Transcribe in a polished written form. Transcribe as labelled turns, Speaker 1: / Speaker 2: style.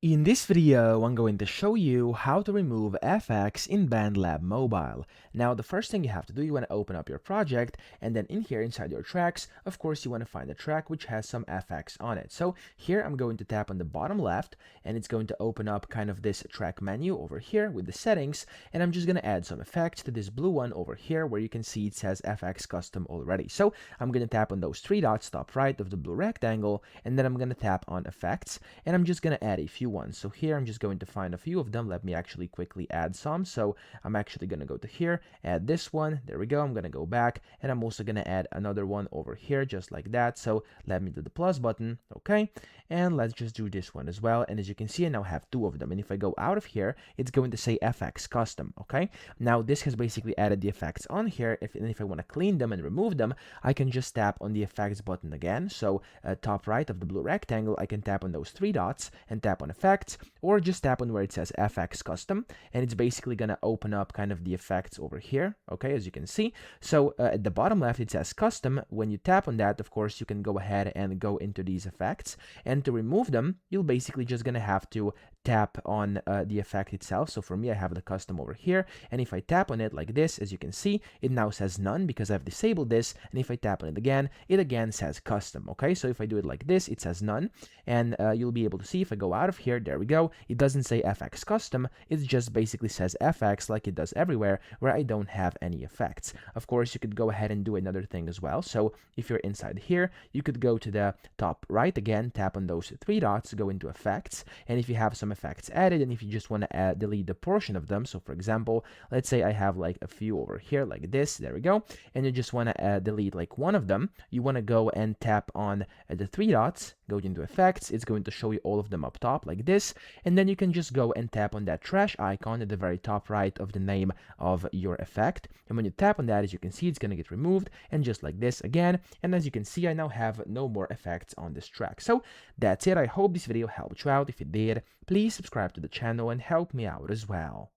Speaker 1: In this video, I'm going to show you how to remove FX in BandLab Mobile. Now, the first thing you have to do, you want to open up your project, and then in here inside your tracks, of course, you want to find a track which has some FX on it. So here I'm going to tap on the bottom left, and it's going to open up kind of this track menu over here with the settings, and I'm just going to add some effects to this blue one over here where you can see it says FX Custom already. So I'm going to tap on those three dots top right of the blue rectangle, and then I'm going to tap on Effects, and I'm just going to add a few ones. So here I'm just going to find a few of them. Let me actually quickly add some. So I'm actually going to go to here, add this one. There we go. I'm going to go back, and I'm also going to add another one over here just like that. So let me do the plus button. Okay. And let's just do this one as well. And as you can see, I now have two of them. And if I go out of here, it's going to say FX Custom. Okay. Now this has basically added the effects on here. If I want to clean them and remove them, I can just tap on the effects button again. So top right of the blue rectangle, I can tap on those three dots and tap on effects, or just tap on where it says FX Custom, and it's basically going to open up kind of the effects over here, okay, as you can see. So at the bottom left, it says Custom. When you tap on that, of course, you can go ahead and go into these effects, and to remove them, you'll basically just going to have to tap on the effect itself. So for me, I have the custom over here, and if I tap on it like this, as you can see, it now says none because I've disabled this, and if I tap on it again says custom. Okay, so if I do it like this, it says none, and you'll be able to see if I go out of here, there we go, it doesn't say FX Custom, it just basically says FX like it does everywhere where I don't have any effects. Of course, you could go ahead and do another thing as well. So if you're inside here, you could go to the top right again, tap on those three dots, go into effects, and if you have some effects added, and if you just want to delete the portion of them, so for example, let's say I have like a few over here like this, there we go, and you just want to delete like one of them, you want to go and tap on the three dots, go into effects, it's going to show you all of them up top like this, and then you can just go and tap on that trash icon at the very top right of the name of your effect, and when you tap on that, as you can see, it's going to get removed, and just like this again, and as you can see, I now have no more effects on this track. So that's it. I hope this video helped you out. If it did, please subscribe to the channel and help me out as well.